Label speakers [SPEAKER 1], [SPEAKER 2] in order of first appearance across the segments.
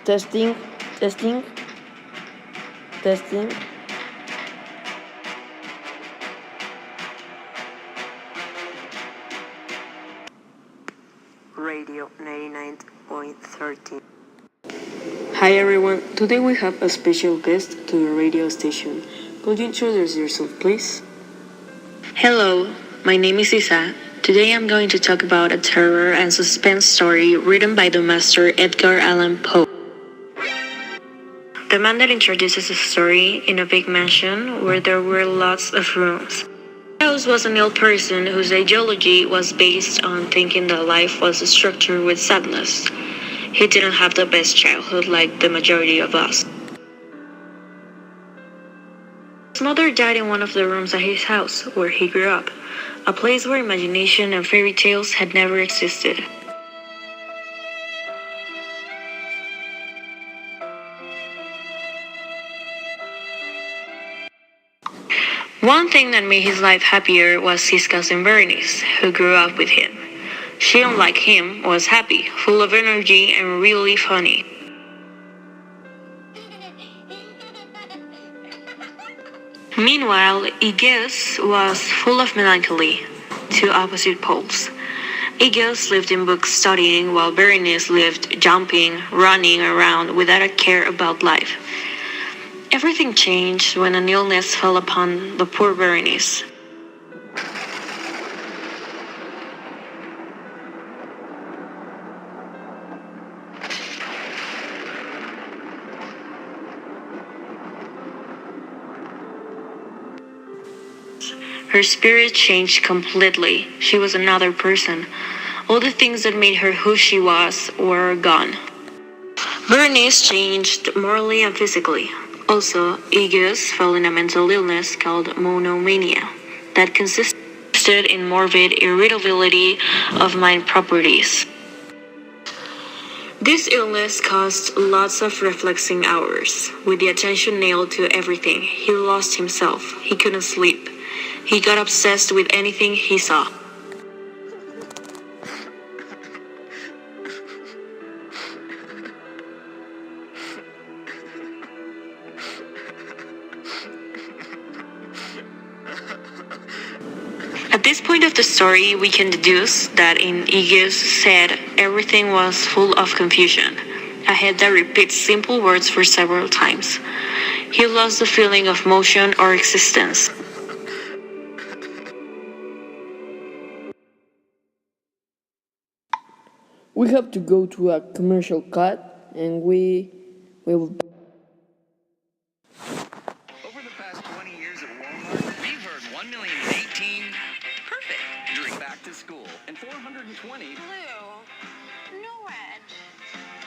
[SPEAKER 1] Testing, testing, testing. Radio 99.13. Hi everyone, today we have a special guest to the radio station. Could you introduce yourself, please? Hello, my name is Isa. Today I'm going to talk about a terror and suspense story written by the master Edgar Allan Poe. The man that introduces a story in a big mansion where there were lots of rooms. The house was an ill person whose ideology was based on thinking that life was structured with sadness. He didn't have the best childhood like the majority of us. His mother died in one of the rooms at his house, where he grew up, a place where imagination and fairy tales had never existed. One thing that made his life happier was his cousin Berenice, who grew up with him. She, unlike him, was happy, full of energy, and really funny. Meanwhile, Aegeus was full of melancholy, two opposite poles. Aegeus lived in books studying, while Berenice lived jumping, running around without a care about life. Everything changed when an illness fell upon the poor Berenice. Her spirit changed completely. She was another person. All the things that made her who she was were gone. Berenice changed morally and physically. Also, Aegeus fell in a mental illness called monomania that consisted in morbid irritability of mind properties. This illness caused lots of reflexing hours, with the attention nailed to everything. He lost himself. He couldn't sleep. He got obsessed with anything he saw. At this point of the story, we can deduce that in Aegeus' head, everything was full of confusion, a head that repeats simple words for several times. He lost the feeling of motion or existence. We have to go to a commercial cut, and we will.
[SPEAKER 2] Over the past 20 years at Walmart, we've heard 1,018 perfect during back to school and 420
[SPEAKER 3] Blue. No red.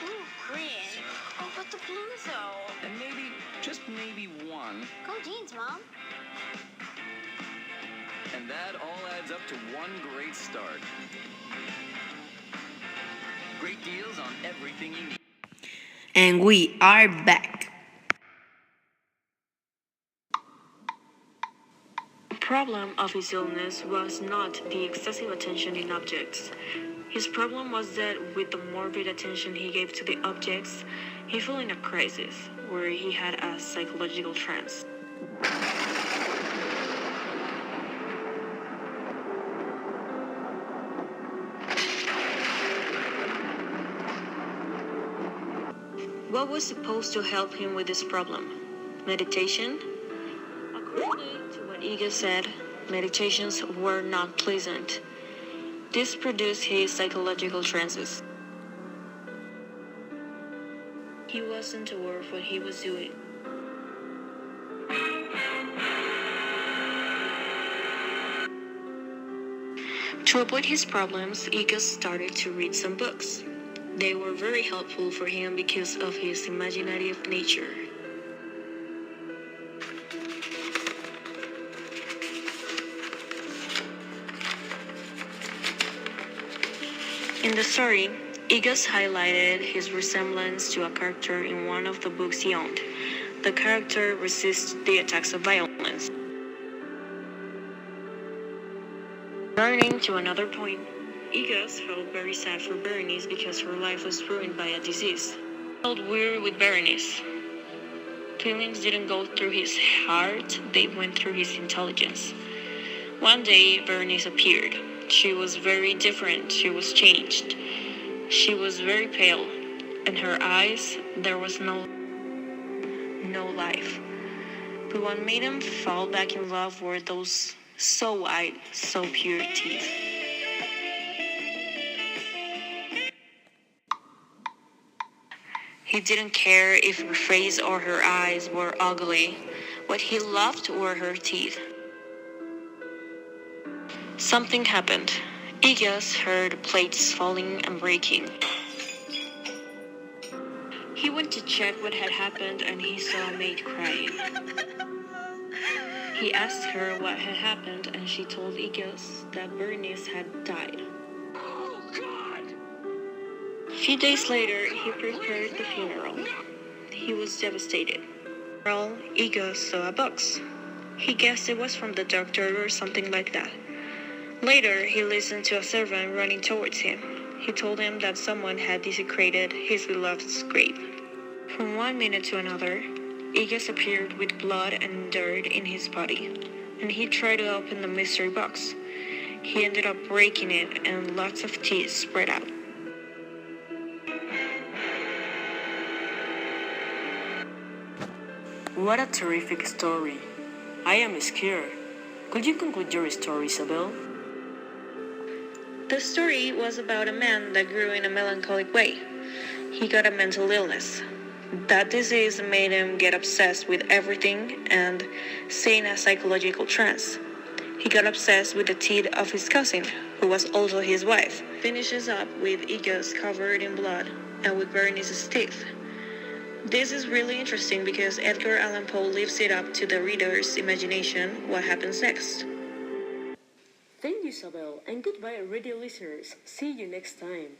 [SPEAKER 3] Ooh, green. Oh, but the blue though.
[SPEAKER 2] and maybe, just maybe one.
[SPEAKER 3] Go jeans, Mom.
[SPEAKER 2] And that all adds up to one great start. Great deals on everything you need.
[SPEAKER 1] And we are back. The problem of his illness was not the excessive attention in objects. His problem was that with the morbid attention he gave to the objects, he fell in a crisis where he had a psychological trance. What was supposed to help him with this problem? Meditation? According to what Aegeus said, meditations were not pleasant. This produced his psychological trances. He wasn't aware of what he was doing. To avoid his problems, Aegeus started to read some books. They were very helpful for him because of his imaginative nature. In the story, Aegeus highlighted his resemblance to a character in one of the books he owned. The character resists the attacks of violence. Turning to another point, Aegeus felt very sad for Berenice because her life was ruined by a disease. Felt weird with Berenice. Feelings didn't go through his heart, they went through his intelligence. One day, Berenice appeared. She was very different, she was changed. She was very pale. In her eyes, there was no life. But what made him fall back in love were those so white, so pure teeth. He didn't care if her face or her eyes were ugly. What he loved were her teeth. Something happened. Igas heard plates falling and breaking. He went to check what had happened and he saw a maid crying. He asked her what had happened and she told Igas that Berenice had died.
[SPEAKER 2] Oh, God!
[SPEAKER 1] A few days later, he prepared the funeral. He was devastated. Well, Igas saw a box. He guessed it was from the doctor or something like that. Later, he listened to a servant running towards him. He told him that someone had desecrated his beloved's grave. From 1 minute to another, Igas appeared with blood and dirt in his body, and he tried to open the mystery box. He ended up breaking it and lots of teeth spread out.
[SPEAKER 4] What a terrific story. I am scared. Could you conclude your story, Isabel?
[SPEAKER 1] The story was about a man that grew in a melancholic way. He got a mental illness. That disease made him get obsessed with everything and stay in a psychological trance. He got obsessed with the teeth of his cousin, who was also his wife. Finishes up with Igas covered in blood and with Berenice's teeth. This is really interesting because Edgar Allan Poe leaves it up to the reader's imagination what happens next.
[SPEAKER 4] Thank you, Isabel, and goodbye, radio listeners. See you next time.